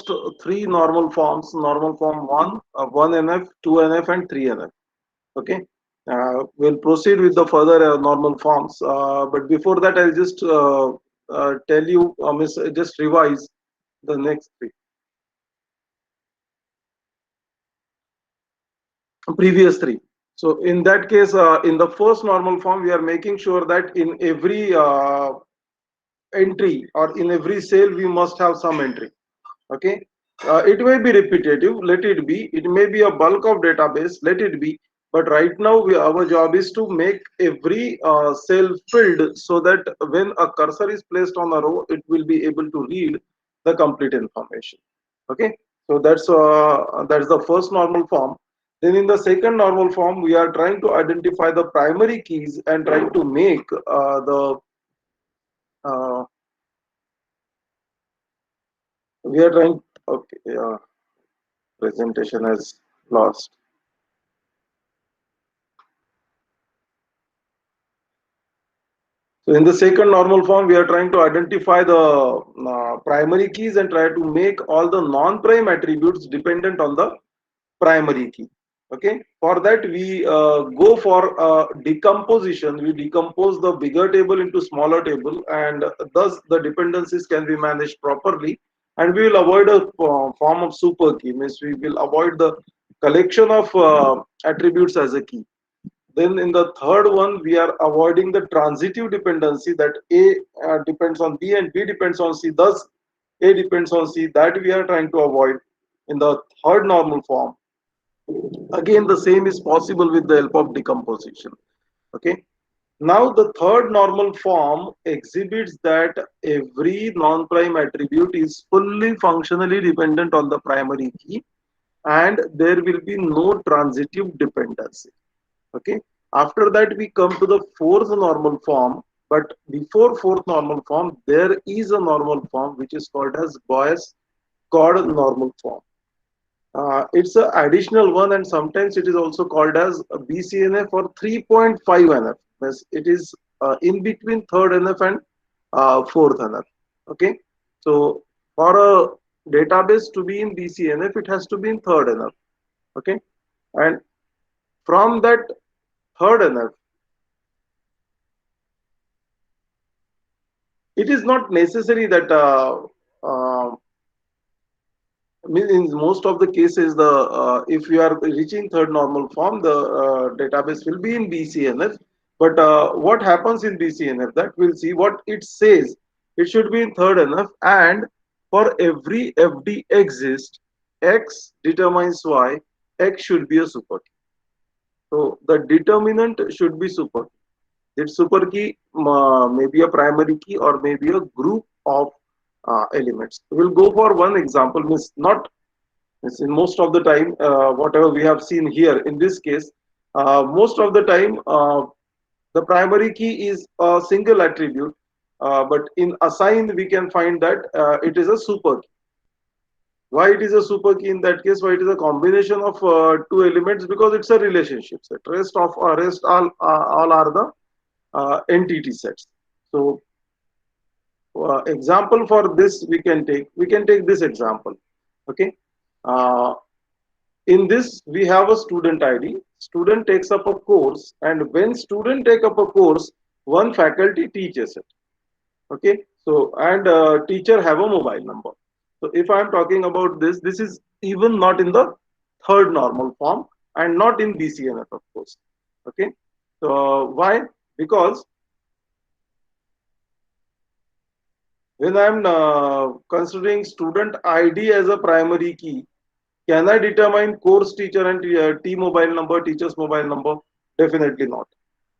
first three normal forms, normal form 1, 1NF, 2NF and 3NF. Okay, we'll proceed with the further normal forms, but before that I'll just tell you, just revise the next three previous three. So in that case, in the first normal form, we are making sure that in every entry or in every cell we must have some entry. Okay, it may be repetitive, let it be. It may be a bulk of database, let it be. But right now our job is to make every cell filled, so that when a cursor is placed on a row, it will be able to read the complete information. Okay, so that's the first normal form. Then in the second normal form, we are trying to identify the primary keys and trying to make the uh, we are trying. Okay, presentation has lost. So in the second normal form, we are trying to identify the primary keys and try to make all the non-prime attributes dependent on the primary key. Okay, for that we go for decomposition. We decompose the bigger table into smaller table, and thus the dependencies can be managed properly, and we will avoid a form of super key. Means we will avoid the collection of attributes as a key. Then in the third one, we are avoiding the transitive dependency, that A depends on B and B depends on C. Thus, A depends on C. That we are trying to avoid in the third normal form. Again, the same is possible with the help of decomposition. Okay. Now, the third normal form exhibits that every non-prime attribute is fully functionally dependent on the primary key, and there will be no transitive dependency. Okay, after that we come to the fourth normal form, but before fourth normal form there is a normal form which is called as Boas chord normal form. It's an additional one, and sometimes it is also called as a BCNF or 3.5 NF. Means it is in between third NF and fourth NF. Okay, so for a database to be in BCNF, it has to be in third NF. Okay, and from that third NF, it is not necessary that in most of the cases, the if you are reaching third normal form, the database will be in BCNF. But what happens in BCNF, that we'll see. What it says, it should be in third NF, and for every FD exists, X determines Y, X should be a super key. So the determinant should be super key. That super key may be a primary key or maybe a group of elements. We'll go for one example. Means not means in most of the time, whatever we have seen here in this case, most of the time the primary key is a single attribute, but in assign we can find that it is a super key. Why it is a super key in that case? Why it is a combination of two elements? Because it's a relationship set. Rest all are the entity sets. So example for this we can take this example. Okay, uh, in this we have a student ID. Student takes up a course, and when student take up a course, one faculty teaches it. Okay, so and teacher have a mobile number. So if I am talking about this, this is even not in the third normal form and not in BCNF, of course. Okay, so why? Because when I am considering student ID as a primary key, can I determine course teacher and T mobile number, teacher's mobile number? Definitely not.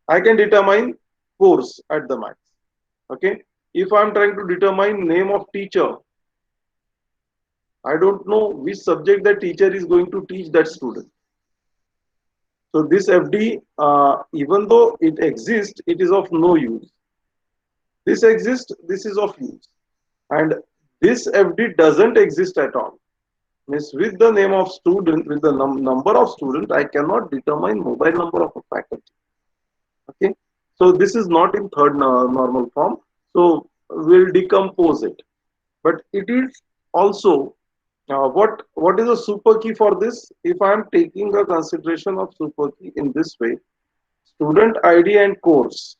I can determine course at the max. Okay. If I'm trying to determine name of teacher, I don't know which subject that teacher is going to teach that student. So this FD, even though it exists, it is of no use. This exists, this is of use. And this FD doesn't exist at all. Means with the name of student, with the number of student, I cannot determine mobile number of a faculty. Okay, so this is not in third normal form. So we'll decompose it, but it is also What is a super key for this? If I am taking a consideration of super key in this way, student ID and course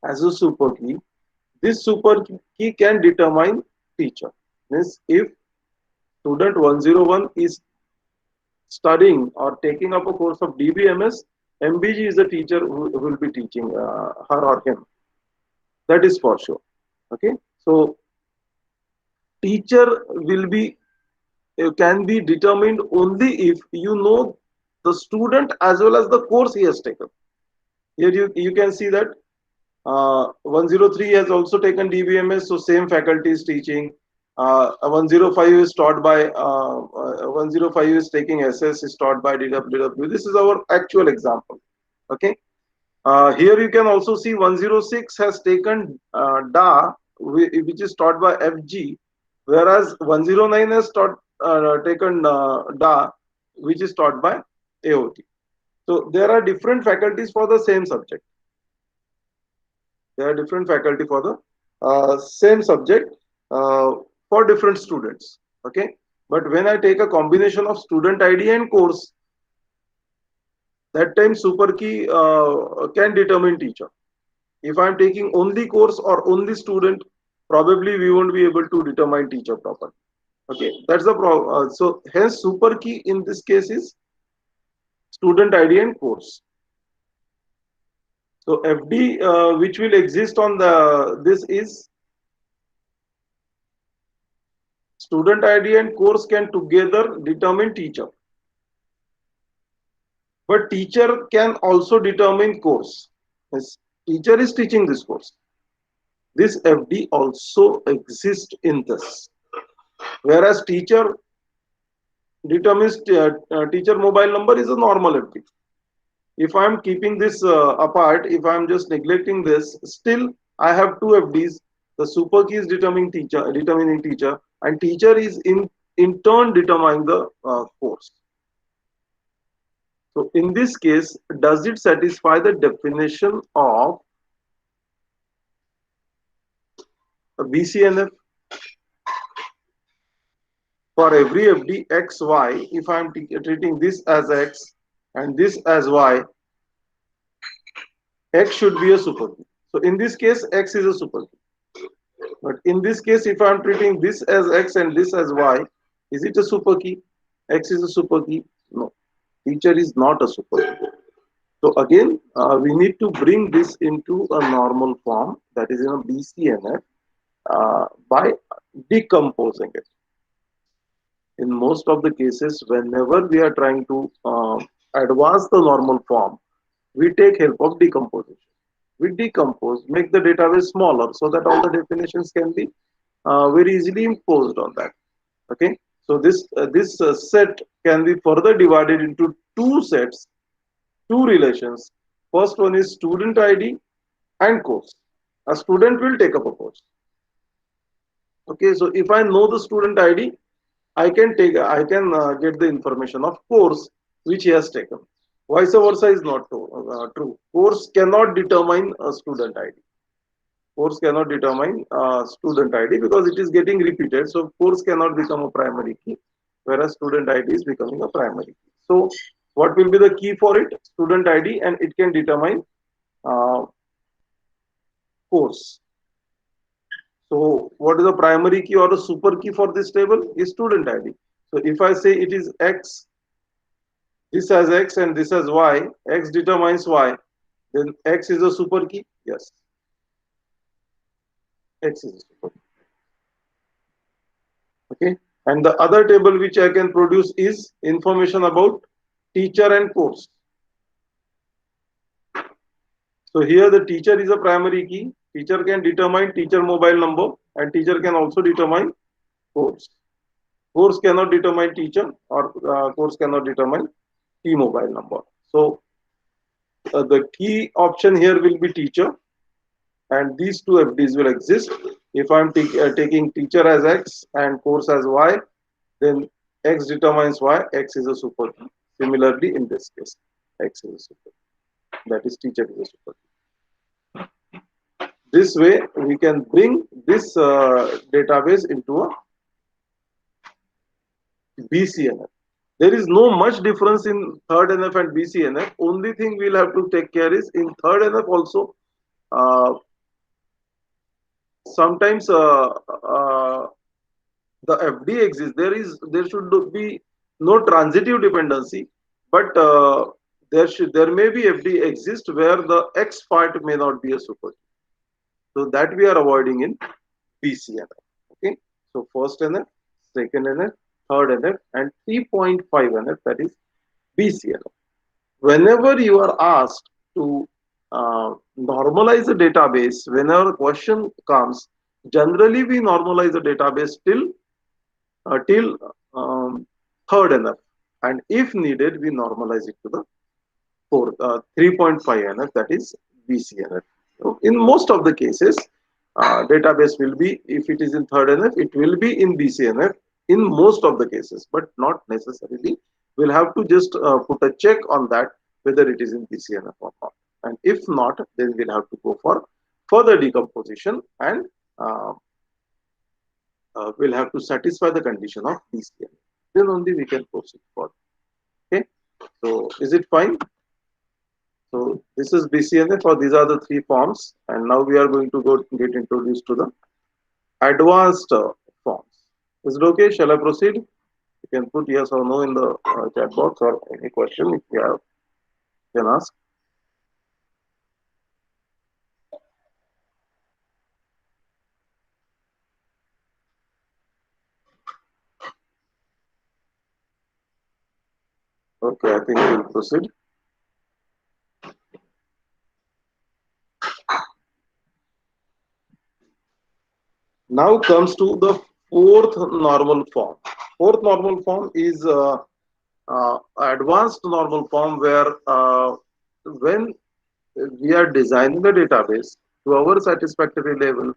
as a super key, this super key can determine teacher. Means if student 101 is studying or taking up a course of DBMS, MBG is the teacher who will be teaching her or him. That is for sure. Okay, so teacher will be can be determined only if you know the student as well as the course he has taken. Here you can see that 103 has also taken DBMS, so same faculty is teaching. 105 is taught by 105 is taking SS is taught by DWW. This is our actual example. Okay. Here you can also see 106 has taken DA, which is taught by FG, whereas 109 has taken DA, which is taught by AOT. So there are different faculties for the same subject. There are different faculty for the same subject for different students. Okay, but when I take a combination of student ID and course, that time super key can determine teacher. If I am taking only course or only student, probably we won't be able to determine teacher properly. Okay, that's the problem. So hence super key in this case is student ID and course. So FD which will exist on the this is student ID and course can together determine teacher. But teacher can also determine course. Yes, teacher is teaching this course. This FD also exists in this. Whereas teacher determines teacher mobile number is a normal FD. If I am keeping this apart, if I am just neglecting this, still I have two FDs. The super key is determining teacher, and teacher is in turn determining the course. So in this case, does it satisfy the definition of BCNF? For every FD XY, if I am treating this as X and this as Y, X should be a super key. So in this case, X is a super key. But in this case, if I am treating this as X and this as Y, is it a super key? X is a super key? No. Teacher is not a super key. So again, we need to bring this into a normal form, that is in a BCNF, by decomposing it. In most of the cases, whenever we are trying to advance the normal form, we take help of decomposition. We decompose, make the database smaller so that all the definitions can be very easily imposed on that. Okay, so this set can be further divided into two sets, two relations. First one is student ID and course. A student will take up a course. Okay, so if I know the student ID, I can get the information of course which he has taken. Vice versa is not true. Course cannot determine a student ID. Course cannot determine student ID because it is getting repeated. So course cannot become a primary key, whereas student ID is becoming a primary key. So what will be the key for it? Student ID, and it can determine course. So what is the primary key or the super key for this table? Is student ID. So if I say it is X, this has X and this has Y, X determines Y, then X is a super key? Yes. X is a super key. Okay. And the other table which I can produce is information about teacher and course. So here the teacher is a primary key. Teacher can determine teacher mobile number, and teacher can also determine course. Course cannot determine teacher, or course cannot determine key mobile number. So the key option here will be teacher, and these two FDs will exist. If I'm taking teacher as X and course as Y, then X determines Y, X is a super key. Similarly, in this case, X is a super key. That is, teacher is a super key. This way, we can bring this database into a BCNF. There is no much difference in third NF and BCNF. Only thing we'll have to take care is in third NF also. Uh, Sometimes the FD exists. There should be no transitive dependency, but there may be FD exist where the X part may not be a super. So that we are avoiding in BCNF. Okay. So first NF, second NF, third NF, and 3.5 NF, that is BCNF. Whenever you are asked to normalize a database, whenever a question comes, generally we normalize the database till third NF, and if needed, we normalize it to the 3.5 NF, that is BCNF. So in most of the cases, database will be, if it is in third NF, it will be in BCNF in most of the cases, but not necessarily. We'll have to just put a check on that whether it is in BCNF or not. And if not, then we'll have to go for further decomposition, and uh, we'll have to satisfy the condition of BCNF. Then only we can proceed further. Okay. So is it fine? So this is BCNF, or these are the three forms, and now we are going to get introduced to the advanced forms. Is it okay? Shall I proceed? You can put yes or no in the chat box, or any question if you have, you can ask. Okay, I think we'll proceed. Now comes to the fourth normal form. Fourth normal form is advanced normal form, where when we are designing the database to our satisfactory level,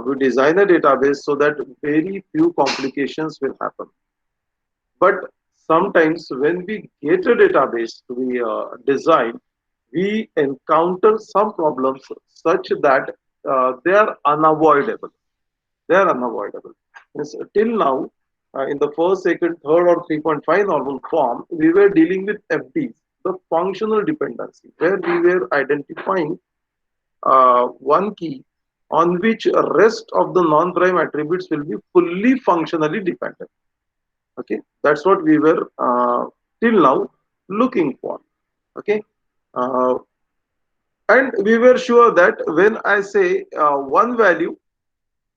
we design a database so that very few complications will happen. But sometimes when we get a database to be designed, we encounter some problems such that they are unavoidable. They are unavoidable. Yes, till now, in the first, second, third, or 3.5 normal form, we were dealing with FDs, the functional dependency, where we were identifying one key on which rest of the non-prime attributes will be fully functionally dependent. Okay, that's what we were till now looking for. Okay, uh, and we were sure that when I say one value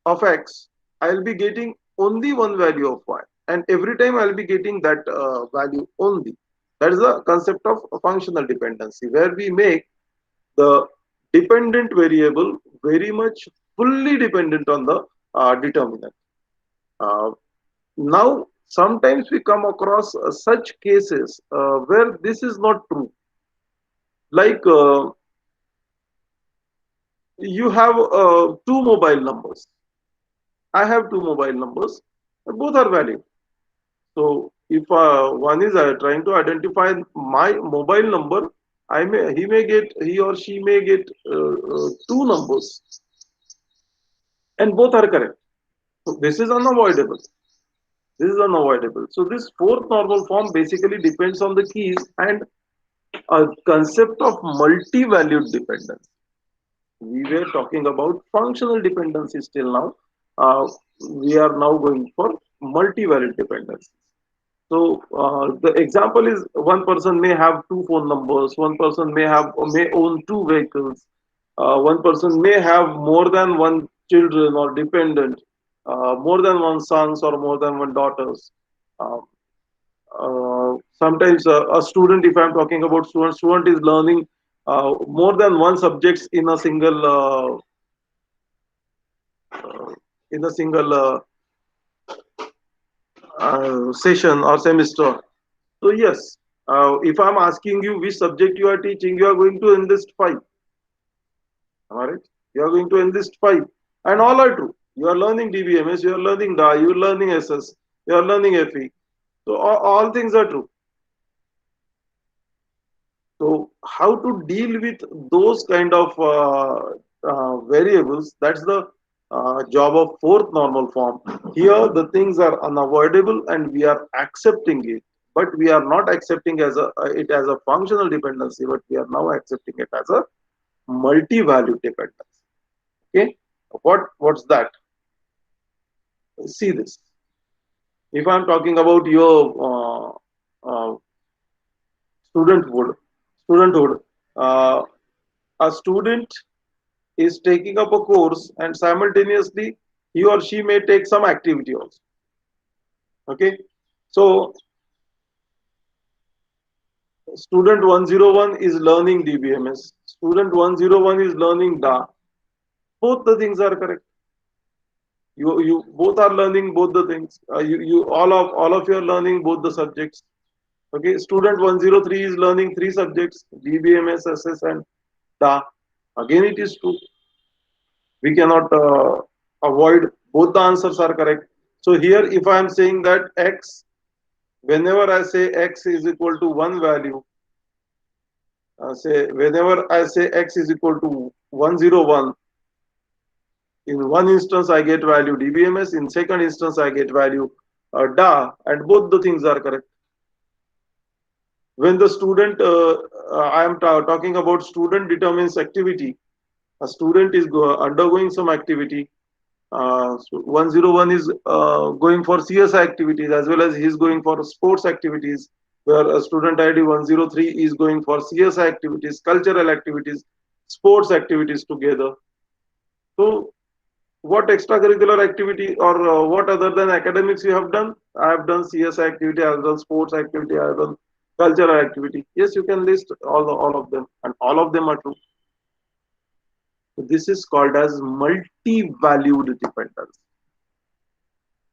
of x, I'll be getting only one value of y, and every time I'll be getting that value only. That is the concept of functional dependency, where we make the dependent variable very much fully dependent on the determinant. Uh, Now, sometimes we come across such cases where this is not true. Like you have two mobile numbers. I have two mobile numbers. Both are valid. So if one is trying to identify my mobile number, he or she may get two numbers, and both are correct. So this is unavoidable. This is unavoidable. So this fourth normal form basically depends on the keys and a concept of multi-valued dependence. We were talking about functional dependencies till now. We are now going for multi-valued dependencies. So the example is, one person may have two phone numbers, one person may own two vehicles, one person may have more than one children or dependent, more than one sons or more than one daughters. Uh, Sometimes a student, if I'm talking about student is learning more than one subjects uh, in a single session or semester. So yes, if I'm asking you which subject you are teaching, you are going to enlist five. All right, you are going to enlist five, and all are true. You are learning DBMS, you are learning DA, you are learning SS, you are learning FE. So all things are true. So how to deal with those kind of variables? That's the job of fourth normal form. Here the things are unavoidable and we are accepting it, but we are not accepting it as a functional dependency, but we are now accepting it as a multi-value dependence. Okay, what's that? See this. If I'm talking about your studenthood, studenthood, uh, a student is taking up a course and simultaneously he or she may take some activity also. Okay, so student 101 is learning DBMS, student 101 is learning DA. Both the things are correct. You both are learning both the things. You all of you are learning both the subjects. Okay, student 103 is learning three subjects: DBMS, SS, and DA. Again, it is true. We cannot avoid, both the answers are correct. So here, if I am saying that x, whenever I say x is equal to one value, say whenever I say x is equal to 101, in one instance I get value DBMS, in second instance I get value DA, and both the things are correct. When the student, I am talking about student determines activity. A student is undergoing some activity. So 101 is going for CSI activities as well as he is going for sports activities, where a student ID 103 is going for CSI activities, cultural activities, sports activities together. So what extracurricular activity or what other than academics you have done? I have done CSI activity, I have done sports activity, I have done cultural activity. Yes, you can list all of them, and all of them are true. So this is called as multi-valued dependence.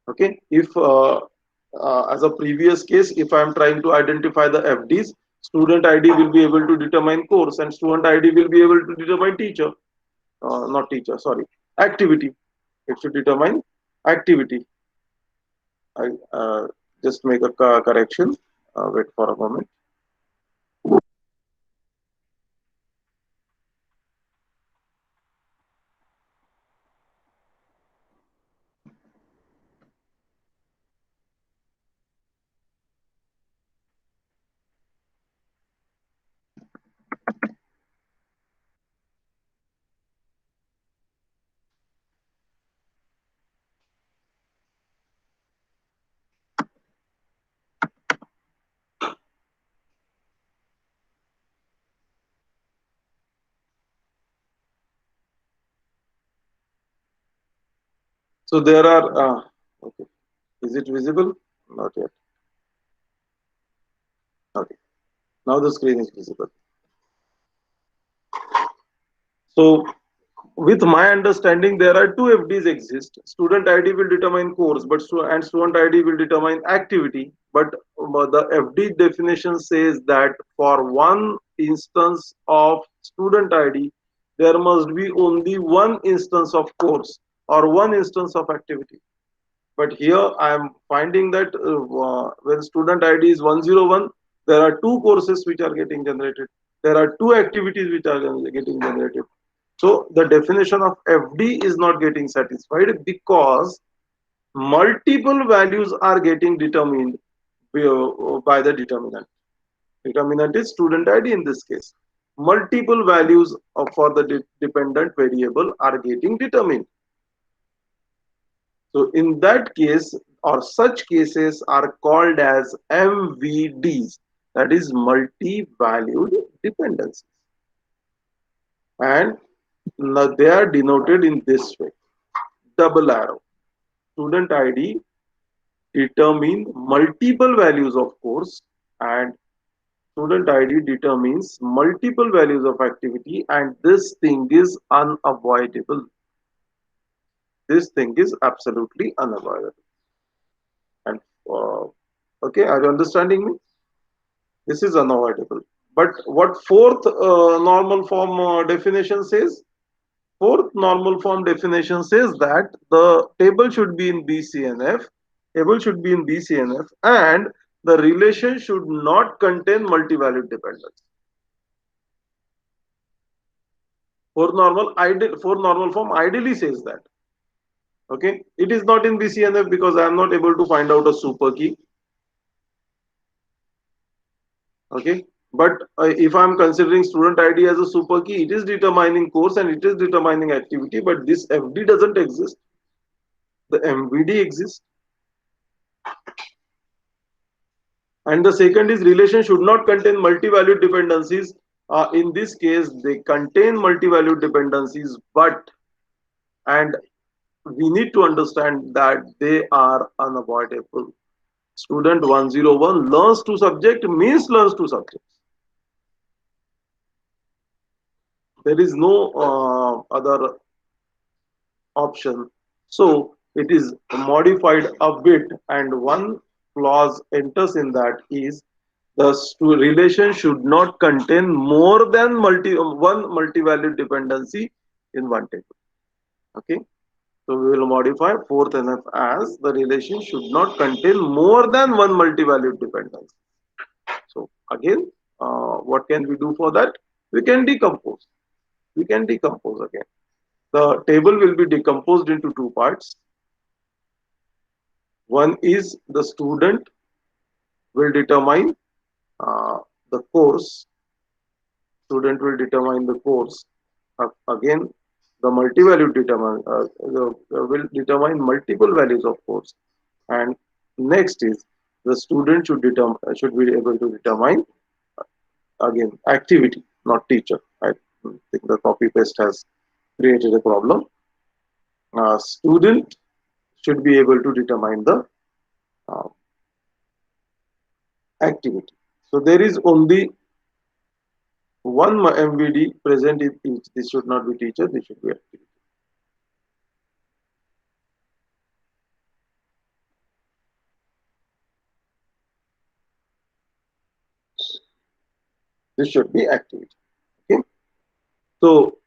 Okay, if as a previous case, if I am trying to identify the FDs, student ID will be able to determine course, and student ID will be able to determine teacher, not teacher, sorry, activity. It should determine activity. I just make a correction. Wait for a moment. So there are. Okay. Is it visible? Not yet. Okay. Now the screen is visible. So with my understanding, there are two FDs exist. Student ID will determine course, but and student ID will determine activity. But the FD definition says that for one instance of student ID, there must be only one instance of course or one instance of activity. But here I am finding that when student ID is 101, there are two courses which are getting generated. There are two activities which are getting generated. So the definition of FD is not getting satisfied because multiple values are getting determined by the determinant. Determinant is student ID in this case. Multiple values for the dependent variable are getting determined. So in that case, or such cases are called as MVDs, that is multi-valued dependencies. And they are denoted in this way: double arrow. Student ID determine multiple values of course, and student ID determines multiple values of activity, and this thing is unavoidable. This thing is absolutely unavoidable. And okay, are you understanding me? This is unavoidable. But what fourth normal form definition says? Fourth normal form definition says that the table should be in BCNF, table should be in BCNF, and the relation should not contain multivalued dependence. Fourth normal form ideally says that. Okay, it is not in BCNF because I am not able to find out a super key. Okay, but if I am considering student ID as a super key, it is determining course and it is determining activity, but this FD doesn't exist. The MVD exists. And the second is relation should not contain multi-valued dependencies. In this case, they contain multi-valued dependencies, but and we need to understand that they are unavoidable. Student 101 learns to subject means learns to subjects. There is no other option. So it is modified a bit, and one clause enters in that is the relation should not contain more than one multi-valued dependency in one table. Okay, so we will modify fourth NF as the relation should not contain more than one multi-valued dependency. So again, what can we do for that? We can decompose. We can decompose again. The table will be decomposed into two parts. One is the student will determine the course. Student will determine the course. Again, the multi-value will determine multiple values of course. And next is the student should be able to determine again activity, not teacher. I think the copy paste has created a problem. Student should be able to determine the uh, activity. So there is only one MVD present in each. This should not be teacher, this should be activity. This should be activity. Okay. So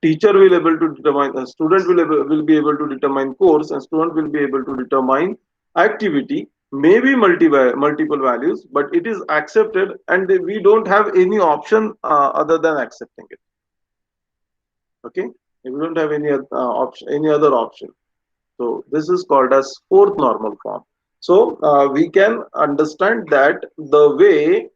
teacher will able to determine, student will be able to determine course, and student will be able to determine activity, maybe multiple values, but it is accepted and we don't have any option other than accepting it. Okay, we don't have any option, any other option. So this is called as fourth normal form. So we can understand that the way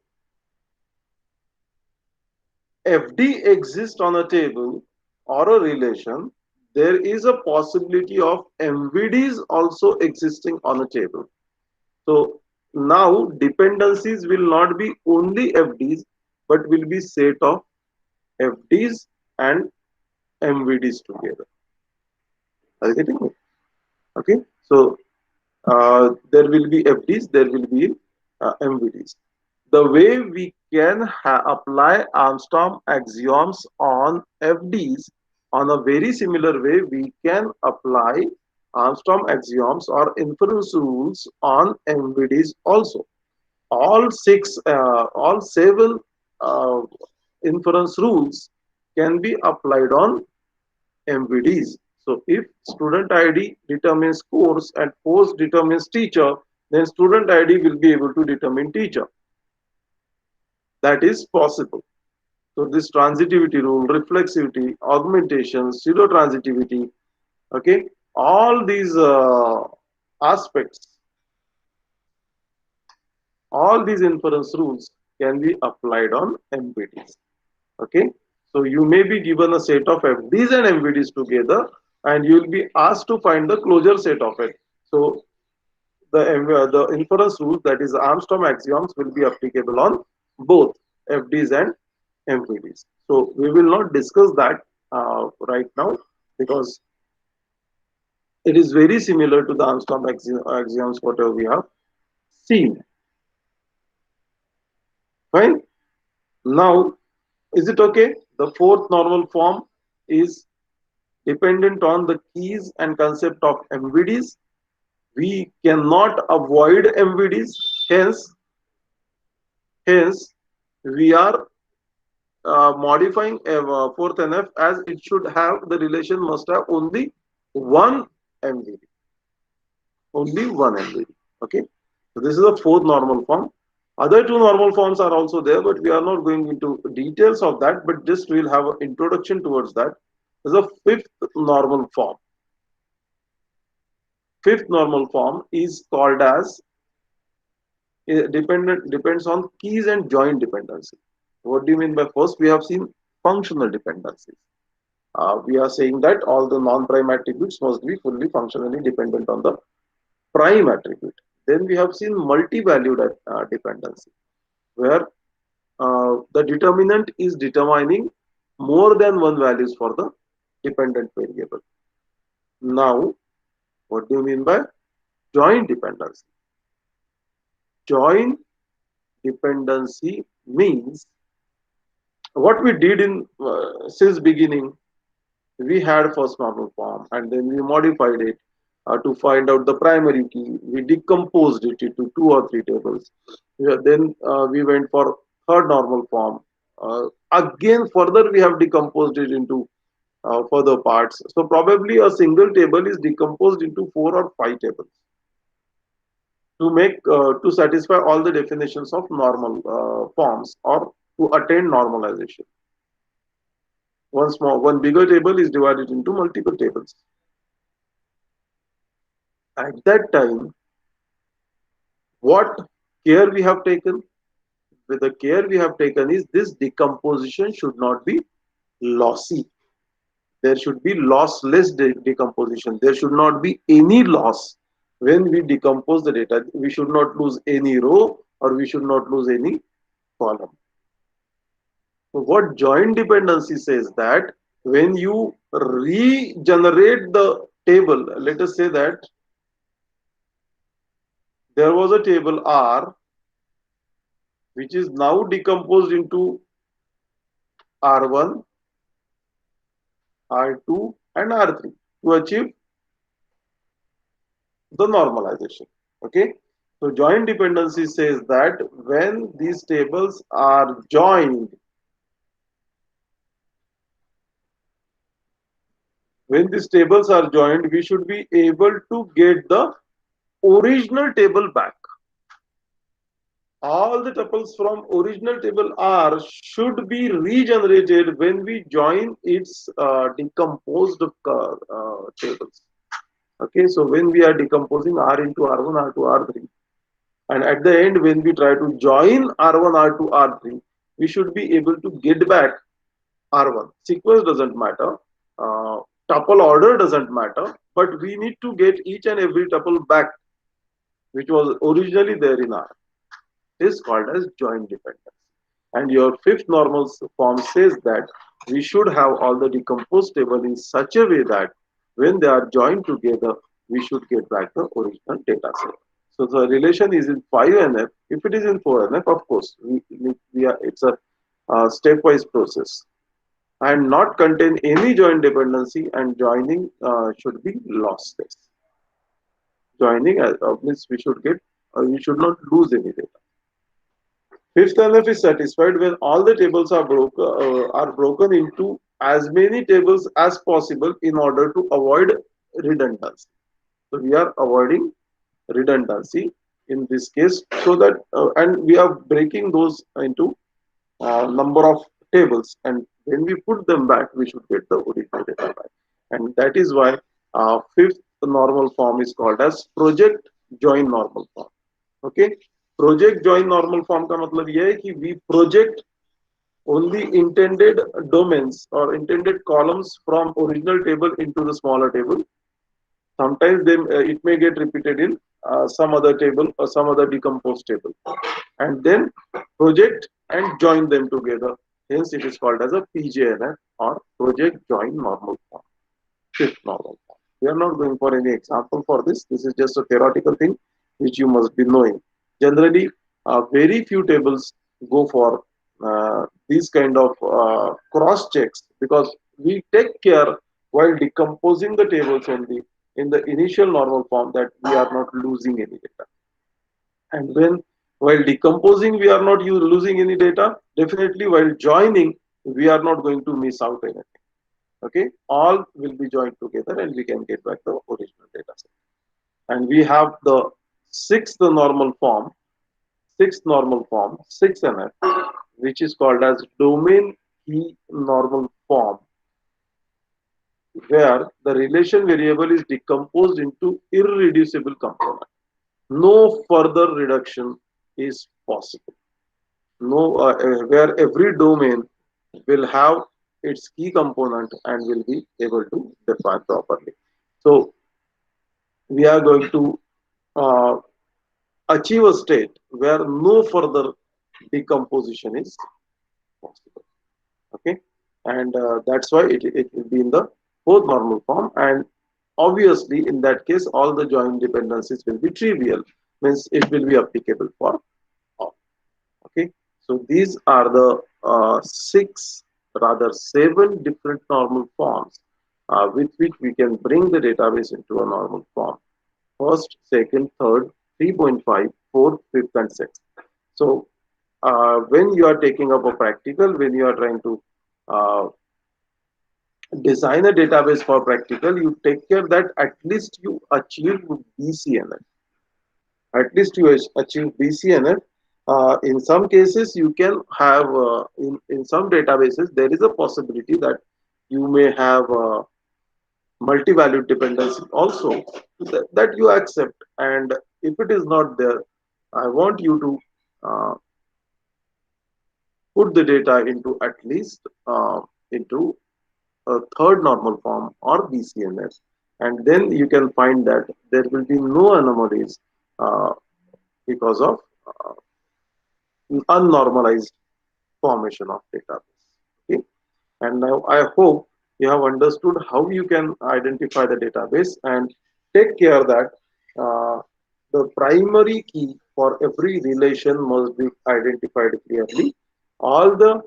FD exists on a table or a relation, there is a possibility of MVDs also existing on a table. So now dependencies will not be only FDs, but will be set of FDs and MVDs together. Are you getting me? Okay. So there will be FDs, there will be MVDs. The way we can apply Armstrong axioms on FDs, on a very similar way, we can apply Armstrong axioms or inference rules on MVDs also. All seven uh, inference rules can be applied on MVDs. So if student ID determines course and course determines teacher, then student ID will be able to determine teacher. That is possible. So this transitivity rule, reflexivity, augmentation, pseudo transitivity, okay, all these aspects, all these inference rules can be applied on MVDs. Okay, so you may be given a set of FDs and MVDs together, and you will be asked to find the closure set of it. So the inference rules, that is Armstrong axioms, will be applicable on both FDs and MVDs. So we will not discuss that right now because it is very similar to the Armstrong axioms whatever we have seen. Fine. Now, is it okay? The fourth normal form is dependent on the keys and concept of MVDs. We cannot avoid MVDs. Hence, we are modifying fourth NF as it should have, the relation must have only one MVD. Only one MVD. Okay. So this is the fourth normal form. Other two normal forms are also there, but we are not going into details of that, but just we'll have an introduction towards that. This is the fifth normal form. fifth normal form is called as depends on keys and joint dependency. What do you mean by first? We have seen functional dependencies. We are saying that all the non-prime attributes must be fully functionally dependent on the prime attribute. Then we have seen multi-valued dependency, where the determinant is determining more than one values for the dependent variable. Now, what do you mean by joint dependency? Joint dependency means what we did in since beginning. We had first normal form and then we modified it to find out the primary key. We decomposed it into two or three tables. Then we went for third normal form. Again, further we have decomposed it into further parts. So probably a single table is decomposed into four or five tables to make to satisfy all the definitions of normal forms or to attain normalization. One bigger table is divided into multiple tables. At that time, what care we have taken? With the care we have taken is this decomposition should not be lossy. There should be lossless decomposition. There should not be any loss when we decompose the data. We should not lose any row or we should not lose any column. So what joint dependency says that when you regenerate the table, let us say that there was a table R which is now decomposed into R1, R2 and R3 to achieve the normalization. Okay. So joint dependency says that when these tables are joined, we should be able to get the original table back. All the tuples from original table R should be regenerated when we join its decomposed tables. Okay, so when we are decomposing R into R1, R2, R3, and at the end when we try to join R1, R2, R3, we should be able to get back R1. Sequence doesn't matter, tuple order doesn't matter, but we need to get each and every tuple back which was originally there in R. Is called as joint dependence. And your fifth normal form says that we should have all the decomposed table in such a way that when they are joined together, we should get back the original data set. So the relation is in 5NF. If it is in 4NF, of course, it's a stepwise process and not contain any joint dependency, and joining should be lossless. Joining means we should not lose any data. Fifth NF is satisfied when all the tables are broken into as many tables as possible in order to avoid redundancy. So we are avoiding redundancy in this case, so that and we are breaking those into number of tables, and when we put them back, we should get the original data back, and that is why fifth normal form is called as project join normal form. Okay, project join normal form का मतलब यह है कि we project only intended domains or intended columns from original table into the smaller table. Sometimes it may get repeated in some other table or some other decomposed table, and then project and join them together. Hence, it is called as a PJNF or project join normal form, fifth normal form. We are not going for any example for this. This is just a theoretical thing which you must be knowing. Generally, very few tables go for these kind of cross checks, because we take care while decomposing the tables only in the initial normal form that we are not losing any data. And when while decomposing we are not losing any data, definitely while joining we are not going to miss out anything. Okay, all will be joined together and we can get back the original data set. And we have the sixth normal form, 6NF, which is called as domain key normal form. where the relation variable is decomposed into irreducible component. No further reduction is possible. No, where every domain will have its key component and will be able to define properly. So we are going to uh, achieve a state where no further decomposition is possible. Okay, and that's why it will be in the fourth normal form, and obviously in that case all the joint dependencies will be trivial, means it will be applicable for all. Okay, so these are the six, rather seven different normal forms with which we can bring the database into a normal form: first, second, third, 3.5, fourth, fifth, and sixth. So when you are taking up a practical, when you are trying to uh, design a database for practical, you take care that at least you achieve BCNF. At least you achieve BCNF. In some cases, you can have, in some databases, there is a possibility that you may have multi-valued dependency also, that you accept. And if it is not there, I want you to put the data into at least into a third normal form or BCNF, and then you can find that there will be no anomalies uh, because of uh, unnormalized formation of database. Okay, and now I hope you have understood how you can identify the database and take care that the primary key for every relation must be identified clearly. All the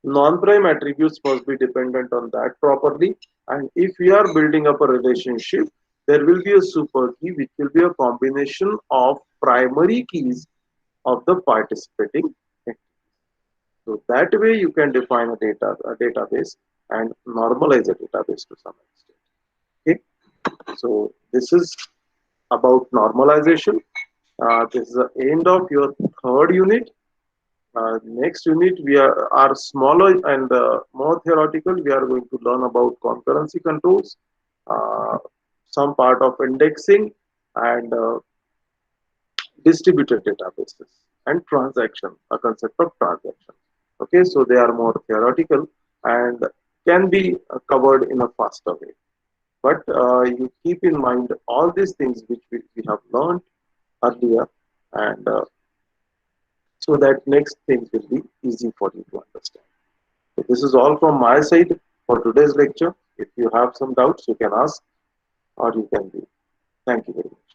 non-prime attributes must be dependent on that properly. And if we are building up a relationship, there will be a super key which will be a combination of primary keys of the participating entity. So that way you can define a database and normalize a database to some extent. Okay. So this is about normalization. This is the end of your third unit. Next unit we are smaller and more theoretical. We are going to learn about concurrency controls, uh, some part of indexing, and distributed databases, and transaction, a concept of transaction. Okay, so they are more theoretical and can be covered in a faster way. But you keep in mind all these things which we have learned earlier, and so that next things will be easy for you to understand. So this is all from my side for today's lecture. If you have some doubts, you can ask or you can do. Thank you very much.